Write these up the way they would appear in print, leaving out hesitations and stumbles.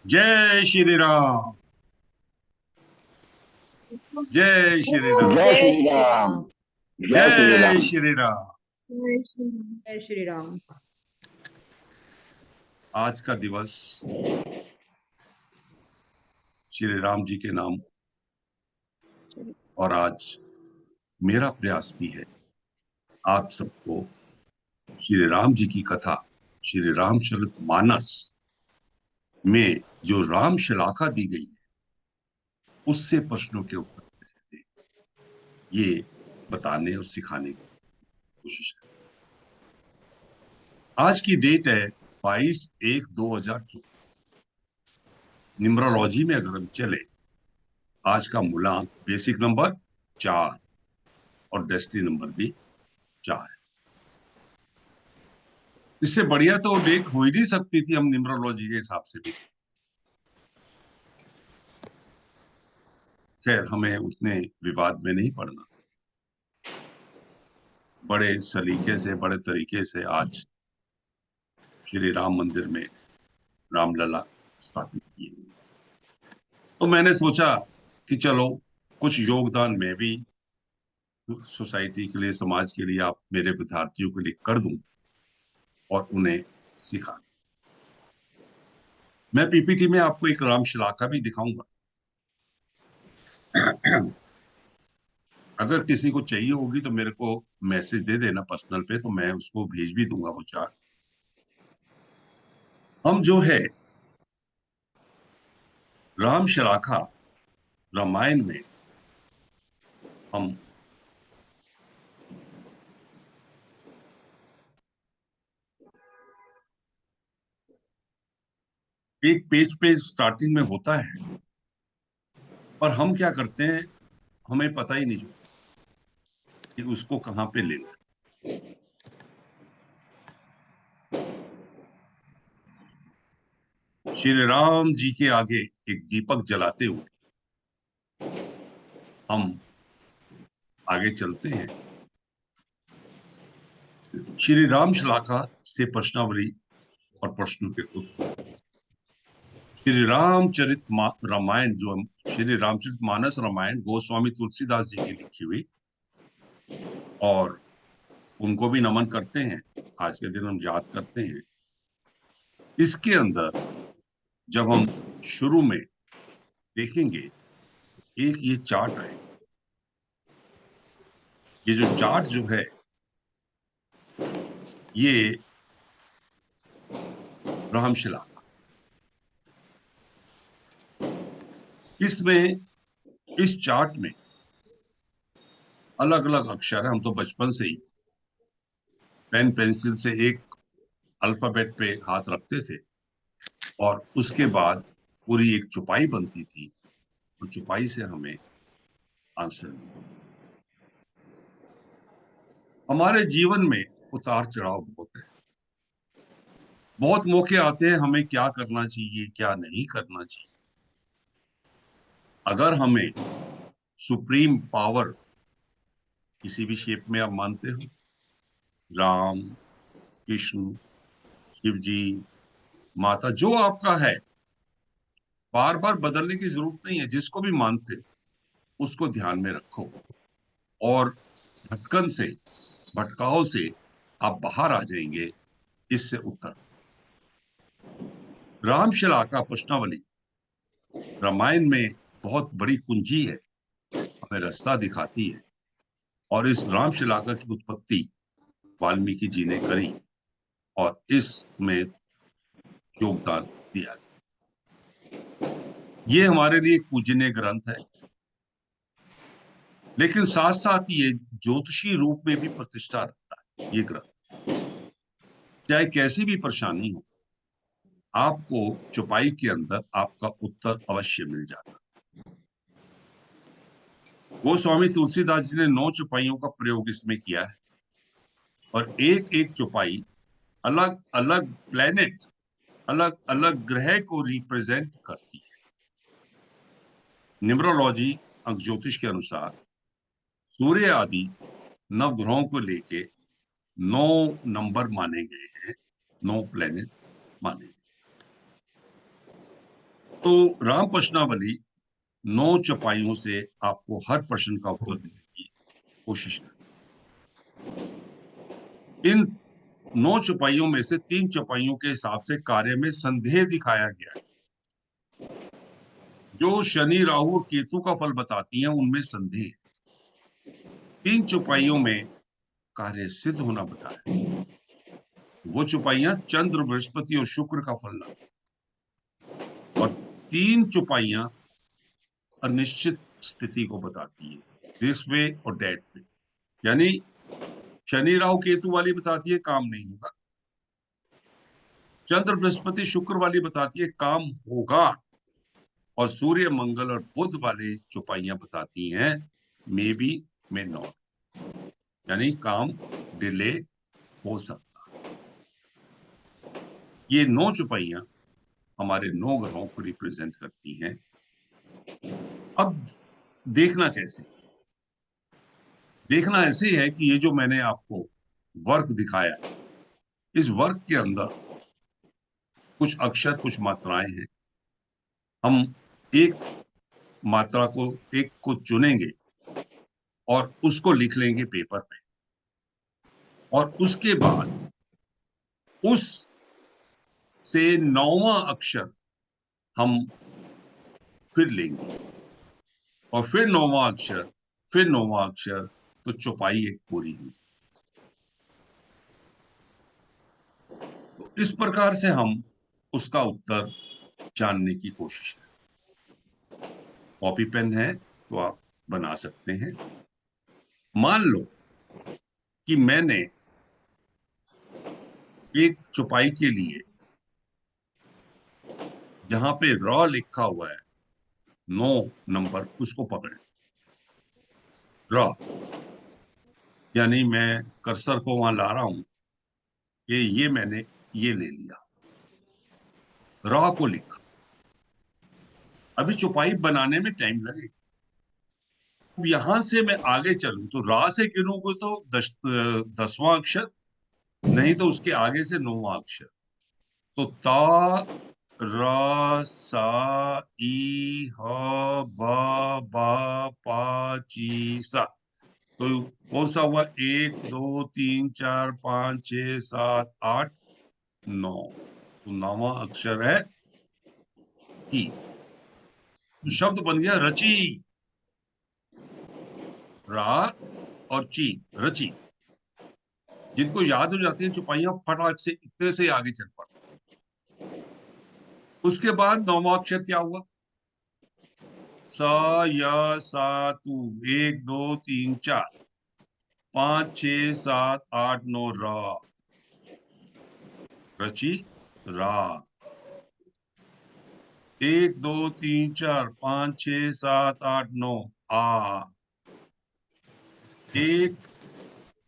जय श्री राम। जय श्री राम। जय जय श्री श्री राम। राम। जय श्री जय राम। श्री राम। जय श्री राम। जय श्री राम। आज का दिवस श्री राम जी के नाम, और आज मेरा प्रयास भी है आप सबको श्री राम जी की कथा, श्री रामचरितमानस में जो राम शलाका दी गई है उससे प्रश्नों के उत्तर कैसे दें, ये बताने और सिखाने की कोशिश है। आज की डेट है 22/1/2024। न्यूमरोलॉजी में अगर हम चले, आज का मूलांक बेसिक नंबर 4 और डेस्टिनी नंबर भी 4 है। इससे बढ़िया तो डेट हो ही नहीं सकती थी हम न्यूमरोलॉजी के हिसाब से भी। खैर, हमें उतने विवाद में नहीं पड़ना। बड़े सलीके से, बड़े तरीके से आज श्री राम मंदिर में रामलला स्थापित की है। तो मैंने सोचा कि चलो कुछ योगदान मैं भी सोसाइटी के लिए, समाज के लिए, आप मेरे विद्यार्थियों के लिए कर दूं और उन्हें सिखा। मैं पीपीटी में आपको एक राम शलाका भी दिखाऊंगा। अगर किसी को चाहिए होगी तो मेरे को मैसेज दे देना पर्सनल पे, तो मैं उसको भेज भी दूंगा वो चार्ट। हम जो है राम शलाका रामायण में हम एक पेज पे स्टार्टिंग में होता है, और हम क्या करते हैं, हमें पता ही नहीं चलता कि उसको कहाँ पे लेना है। श्री राम जी के आगे एक दीपक जलाते हुए हम आगे चलते हैं। श्री राम शलाका से प्रश्नावली और प्रश्नों के उत्तर। श्री रामचरित रामायण, जो हम श्री रामचरित मानस रामायण गोस्वामी तुलसीदास जी की लिखी हुई, और उनको भी नमन करते हैं। आज के दिन हम याद करते हैं। इसके अंदर जब हम शुरू में देखेंगे, एक ये चार्ट है। ये जो चार्ट जो है, ये रामशिला, इसमें, इस चार्ट में अलग अलग अक्षर है। हम तो बचपन से ही पेन पेंसिल से एक अल्फाबेट पे हाथ रखते थे, और उसके बाद पूरी एक चौपाई बनती थी, और चौपाई से हमें आंसर मिलता। हमारे जीवन में उतार चढ़ाव बहुत है। बहुत मौके आते हैं हमें क्या करना चाहिए, क्या नहीं करना चाहिए। अगर हमें सुप्रीम पावर किसी भी शेप में आप मानते हो, राम, कृष्ण, शिव जी, माता, जो आपका है, बार बार बदलने की जरूरत नहीं है। जिसको भी मानते उसको ध्यान में रखो, और भटकन से, भटकाव से आप बाहर आ जाएंगे। इससे उत्तर रामशला का प्रश्नावली रामायण में बहुत बड़ी कुंजी है, हमें रास्ता दिखाती है। और इस रामशलाका की उत्पत्ति वाल्मीकि जी ने करी, और इसमें योगदान दिया। ये हमारे लिए एक पूजनीय ग्रंथ है, लेकिन साथ साथ ये ज्योतिषी रूप में भी प्रतिष्ठा रखता है। ये ग्रंथ, चाहे कैसी भी परेशानी हो, आपको चौपाई के अंदर आपका उत्तर अवश्य मिल जाता। वो स्वामी तुलसीदास जी ने 9 चौपाइयों का प्रयोग इसमें किया है, और एक एक चौपाई अलग अलग प्लेनेट, अलग अलग ग्रह को रिप्रेजेंट करती है। न्यूमरोलॉजी, अंक ज्योतिष के अनुसार सूर्य आदि नवग्रहों को लेके 9 नंबर माने गए हैं, 9 प्लेनेट माने गए। तो राम प्रश्नावली 9 चौपाइयों से आपको हर प्रश्न का उत्तर देने की कोशिश करें। इन 9 चौपाइयों में से 3 चौपाइयों के हिसाब से कार्य में संदेह दिखाया गया है। जो शनि, राहु और केतु का फल बताती हैं उनमें संदेह है। 3 चौपाइयों में कार्य सिद्ध होना बताया। वो चौपाइयां चंद्र, बृहस्पति और शुक्र का फल लाती, और 3 चौपाइयां अनिश्चित स्थिति को बताती है, दिस वे और डेट वे। यानी शनि, राहु, केतु वाली बताती है काम नहीं होगा, चंद्र, बृहस्पति, शुक्र वाली बताती है काम होगा, और सूर्य, मंगल और बुध वाले चौपाइयां बताती हैं मे बी, मे नॉट, यानी काम डिले हो सकता है। ये 9 चौपाइयां हमारे 9 ग्रहों को रिप्रेजेंट करती हैं। अब देखना कैसे? देखना ऐसे है कि ये जो मैंने आपको वर्क दिखाया, इस वर्क के अंदर कुछ अक्षर, कुछ मात्राएं हैं। हम एक मात्रा को, एक को चुनेंगे और उसको लिख लेंगे पेपर पे, और उसके बाद उस से 9वां अक्षर हम फिर लेंगे, और फिर 9वां अक्षर, फिर 9वां अक्षर, तो चौपाई एक पूरी हुई। तो इस प्रकार से हम उसका उत्तर जानने की कोशिश करें। कॉपी पेन है तो आप बना सकते हैं। मान लो कि मैंने एक चौपाई के लिए जहां पे रॉ लिखा हुआ है 9 नंबर, उसको पकड़े। रॉ यानी मैं कर्सर को वहां ला रहा हूं, ये मैंने ये ले लिया, रॉ को लिखा। अभी चौपाई बनाने में टाइम लगेगा। अब यहां से मैं आगे चलूं तो रा से गिनूंगा तो 10वां अक्षर, नहीं तो उसके आगे से 9वां अक्षर। तो ता, रा, सा, ई, ह, ब, बा, पा, ची, सा। तो कौन सा हुआ? 1 2 3 4 5 6 7 8 9। तो 9वां अक्षर है ई। तो शब्द बन गया रची। रा और ची, रची। जिनको याद हो जाती है चौपाइयां, फटाक से इतने से आगे चल पड़ते। उसके बाद 9वां अक्षर क्या हुआ? स, य, सा, तू। 1 2 3 4 5 6 7 8 9 रा, रची, रा। 1 2 3 4 5 6 7 8 9 आ। 1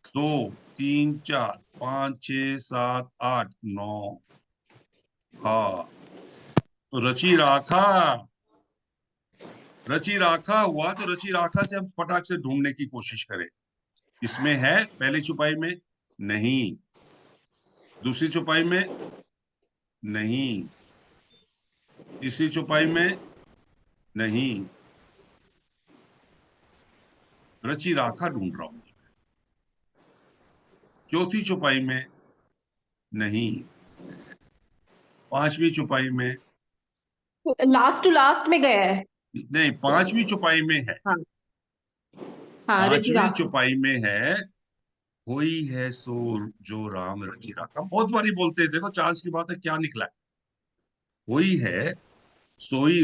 2 3 4 5 6 7 8 9 हा। तो रची राखा, रची राखा हुआ। तो रची राखा से हम फटाक से ढूंढने की कोशिश करें। इसमें है पहली चौपाई में? नहीं। दूसरी चौपाई में? नहीं। तीसरी चौपाई में? नहीं। रची राखा ढूंढ रहा हूं। चौथी चौपाई में? नहीं। पांचवी चौपाई में? लास्ट टू लास्ट में गया है। नहीं, पांचवी चौपाई में है। हाँ हाँ, पांचवी रचिराखा। चौपाई में है। कोई है सो जो राम रची राखा, बहुत बारी बोलते हैं। देखो चांस की बात है, क्या निकला है? कोई है सोई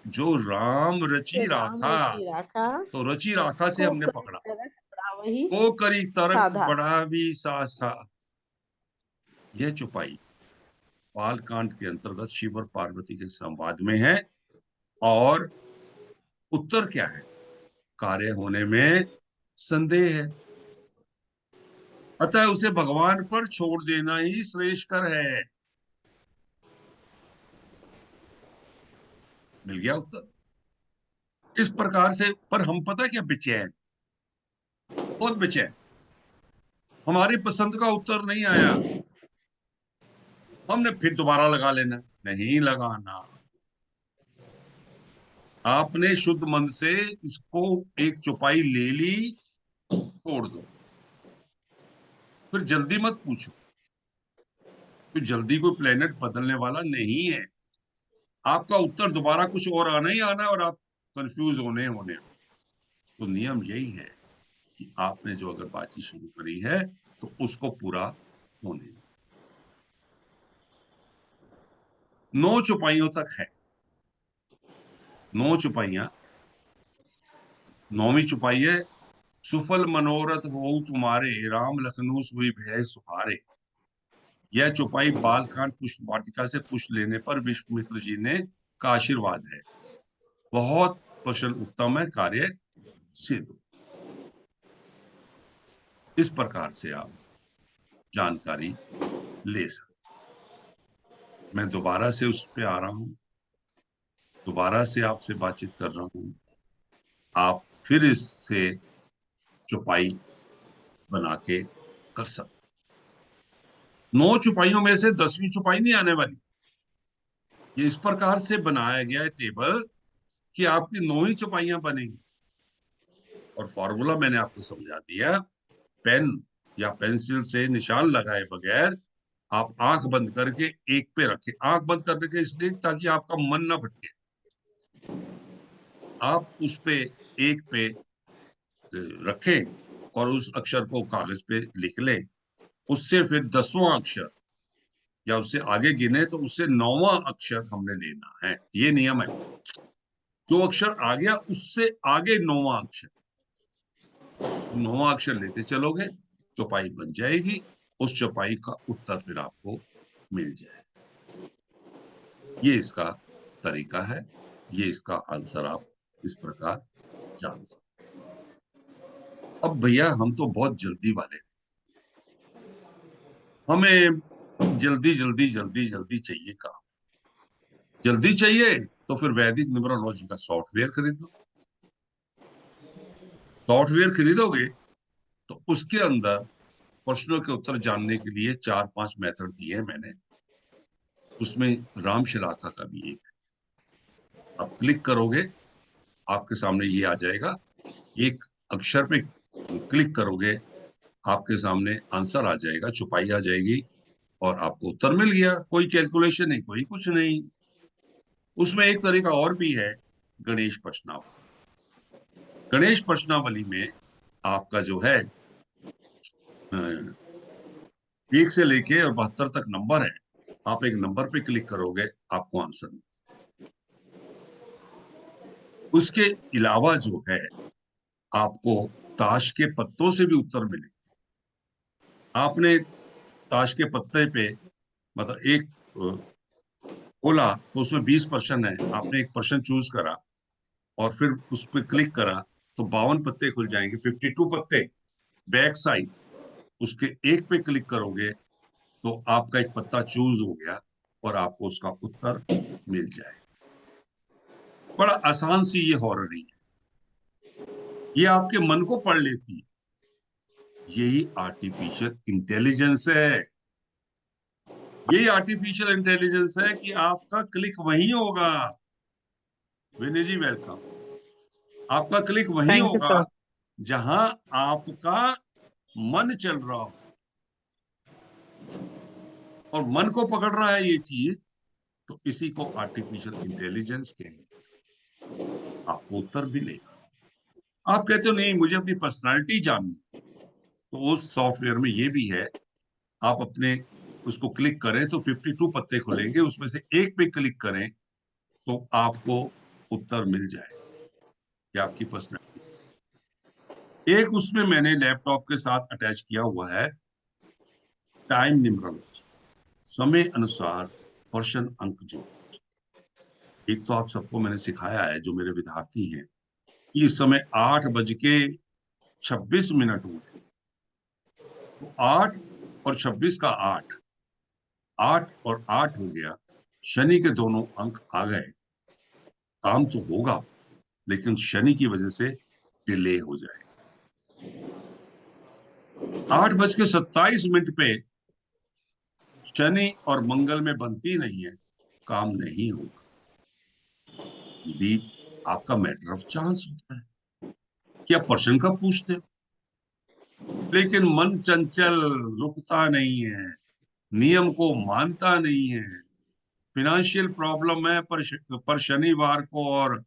जो राम रची राम राखा। रची राखा, तो रची राखा से को हमने करे पकड़ा। तरक बड़ा वही को करी तर्क साधा। बड़ा भी सास का। यह चौपाई बाल कांड के अंतर्गत शिव और पार्वती के संवाद में है। और उत्तर क्या है? कार्य होने में संदेह है, अतः उसे भगवान पर छोड़ देना ही श्रेष्ठकर है। मिल गया उत्तर। इस प्रकार से, पर हम पता क्या बेचैन, बहुत बेचैन। हमारी पसंद का उत्तर नहीं आया, हमने फिर दोबारा लगा लेना। नहीं लगाना। आपने शुद्ध मन से इसको एक चौपाई ले ली, छोड़ दो। फिर जल्दी मत पूछो, फिर जल्दी कोई प्लेनेट बदलने वाला नहीं है। आपका उत्तर दोबारा कुछ और आना ही आना है और आप कंफ्यूज होने होने। तो नियम यही है कि आपने जो अगर बातचीत शुरू करी है तो उसको पूरा होने दो। 9 चौपाइयों तक है। 9 चौपाइयां। 9वीं चौपाई है, सुफल मनोरथ हो तुम्हारे, राम लखनऊ सोई भय सुहारे। यह चौपाई बालकांड पुष्प वाटिका से पुष्प लेने पर विश्वामित्र जी ने का आशीर्वाद है। बहुत प्रश्न उत्तम है, कार्य सिद्ध। इस प्रकार से आप जानकारी ले सकते। मैं दोबारा से उस पे आ रहा हूं, दोबारा से आपसे बातचीत कर रहा हूं। आप फिर इससे चौपाई बना के कर सकते। 9 चौपाइयों में से 10वीं चौपाई नहीं आने वाली। ये इस प्रकार से बनाया गया है टेबल कि आपकी 9 ही चौपाइयां बनेंगी। और फॉर्मूला मैंने आपको समझा दिया। पेन या पेंसिल से निशान लगाए बगैर आप आंख बंद करके एक पे रखें। आंख बंद करने के इसलिए ताकि आपका मन ना भटके। आप उस पे एक पे रखें और उस अक्षर को कागज पे लिख लें। उससे फिर 10वां अक्षर या उससे आगे गिने तो उससे 9वां अक्षर हमने लेना है। ये नियम है। जो अक्षर आ गया उससे आगे 9वां अक्षर। 9वां अक्षर लेते चलोगे, चौपाई बन जाएगी। उस चौपाई का उत्तर फिर आपको मिल जाए। ये इसका तरीका है। ये इसका आंसर आप इस प्रकार जान सकते। अब भैया हम तो बहुत जल्दी वाले, हमें जल्दी जल्दी जल्दी जल्दी चाहिए काम। जल्दी चाहिए तो फिर वैदिक न्यूमरोलॉजी का सॉफ्टवेयर खरीदो। सॉफ्टवेयर खरीदोगे तो उसके अंदर प्रश्नों के उत्तर जानने के लिए 4-5 मेथड दिए हैं मैंने। उसमें राम शिलाका का भी एक। आप क्लिक करोगे, आपके सामने ये आ जाएगा। एक अक्षर पे क्लिक करोगे, आपके सामने आंसर आ जाएगा, छुपाई आ जाएगी और आपको उत्तर मिल गया। कोई कैलकुलेशन नहीं, कोई कुछ नहीं। उसमें एक तरीका और भी है, गणेश प्रश्नावली। गणेश प्रश्नावली में आपका जो है 1 से लेके और 72 तक नंबर है। आप एक नंबर पे क्लिक करोगे, आपको आंसर मिल। उसके अलावा जो है आपको ताश के पत्तों से भी उत्तर मिले। आपने ताश के पत्ते पे मतलब एक खोला तो उसमें 20 प्रश्न है। आपने एक प्रश्न चूज करा और फिर उस पर क्लिक करा तो 52 पत्ते खुल जाएंगे, 52 पत्ते। बैक साइड उसके एक पे क्लिक करोगे तो आपका एक पत्ता चूज हो गया और आपको उसका उत्तर मिल जाए। बड़ा आसान सी ये हॉरर है। ये आपके मन को पढ़ लेती है। यही आर्टिफिशियल इंटेलिजेंस है। यही आर्टिफिशियल इंटेलिजेंस है कि आपका क्लिक वहीं होगा। विनय जी वेलकम। आपका क्लिक वहीं थैंक यू होगा सर। जहां आपका मन चल रहा हो। और मन को पकड़ रहा है ये चीज, तो इसी को आर्टिफिशियल इंटेलिजेंस कहेंगे। आपको उत्तर मिलेगा। आप कहते हो नहीं मुझे अपनी पर्सनालिटी जाननी, तो उस सॉफ्टवेयर में ये भी है। आप अपने उसको क्लिक करें तो 52 पत्ते खुलेंगे, उसमें से एक पे क्लिक करें तो आपको उत्तर मिल जाए कि आपकी पर्सनालिटी। एक उसमें मैंने लैपटॉप के साथ अटैच किया हुआ है टाइम न्यूमरोलॉजी, समय अनुसार प्रश्न अंक जो। एक तो आप सबको मैंने सिखाया है जो मेरे विद्यार्थी हैं कि इस समय 8:26 हुए। तो 8 और 26 का 8, 8 और 8 हो गया। शनि के दोनों अंक आ गए। काम तो होगा लेकिन शनि की वजह से डिले हो जाए। 8:27 पे शनि और मंगल में बनती नहीं है, काम नहीं होगा। यदि आपका मैटर ऑफ चांस होता है कि आप प्रश्न कब पूछते हो। लेकिन मन चंचल, रुकता नहीं है, नियम को मानता नहीं है। फिनेंशियल प्रॉब्लम है पर शनिवार को और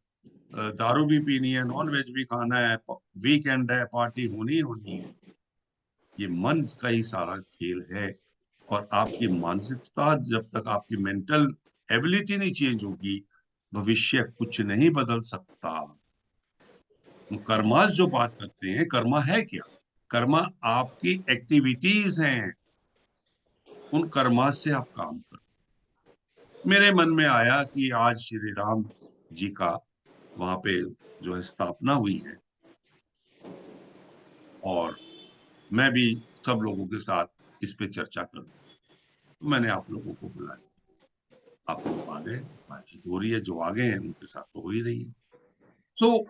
दारू भी पीनी है, नॉन वेज भी खाना है, वीकेंड है, पार्टी होनी ही होनी है। ये मन का ही सारा खेल है। और आपकी मानसिकता, जब तक आपकी मेंटल एबिलिटी नहीं चेंज होगी, भविष्य कुछ नहीं बदल सकता। हम कर्मास जो बात करते हैं, कर्मा है क्या? कर्मा आपकी एक्टिविटीज हैं। उन कर्मास से आप काम करो। मेरे मन में आया कि आज श्री राम जी का वहां पे जो है स्थापना हुई है, और मैं भी सब लोगों के साथ इस पे चर्चा करूं, तो मैंने आप लोगों को बुलाया। आप लोग आ गए, बातचीत हो रही है, जो आ गए हैं उनके साथ तो हो ही रही है। तो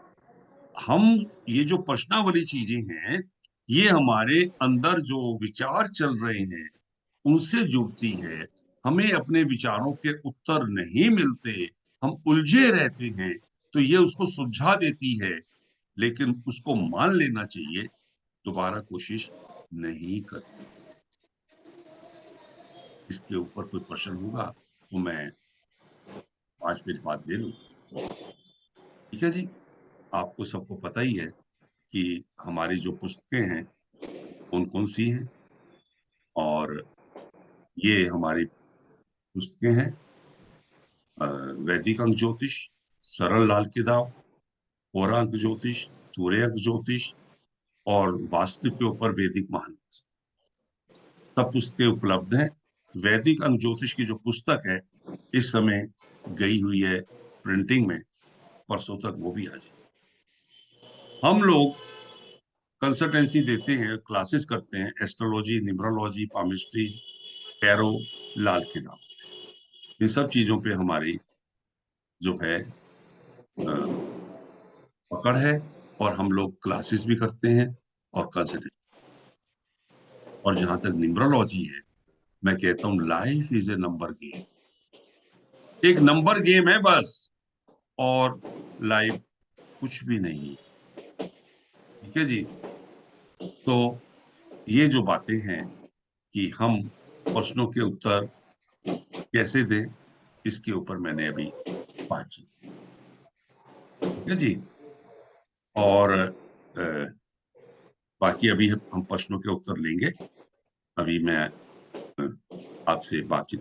हम, ये जो प्रश्नावली चीजें हैं, ये हमारे अंदर जो विचार चल रहे हैं उनसे जुड़ती है। हमें अपने विचारों के उत्तर नहीं मिलते, हम उलझे रहते हैं, तो ये उसको सुलझा देती है। लेकिन उसको मान लेना चाहिए, दोबारा कोशिश नहीं करनी। इसके ऊपर कोई प्रश्न होगा तो मैं 5 मिनट बाद दे लूँ। ठीक है जी। आपको सबको पता ही है कि हमारी जो पुस्तकें हैं कौन कौन सी हैं, और ये हमारी पुस्तकें हैं वैदिक अंक ज्योतिष, सरल लाल किताब, पौरांक ज्योतिष, सूर्यांक ज्योतिष, और वास्तु के ऊपर वैदिक महान्यास। सब पुस्तकें उपलब्ध हैं। वैदिक अंक ज्योतिष की जो पुस्तक है इस समय गई हुई है प्रिंटिंग में, परसों तक वो भी आ जाए। हम लोग कंसल्टेंसी देते हैं, क्लासेस करते हैं, एस्ट्रोलॉजी, न्यूमरोलॉजी, पामिस्ट्री, टैरो, लाल किताब, इन सब चीजों पे हमारी जो है पकड़ है। और हम लोग क्लासेस भी करते हैं और कंसल्टेंसी। और जहां तक न्यूमरोलॉजी है, मैं कहता हूँ life is a number game. एक नंबर गेम है बस, और लाइफ कुछ भी नहीं। ठीक है जी। तो ये जो बातें हैं कि हम प्रश्नों के उत्तर कैसे दें, इसके ऊपर मैंने अभी बातचीत की। ठीक है जी। और बाकी अभी हम प्रश्नों के उत्तर लेंगे। अभी मैं आपसे बातचीत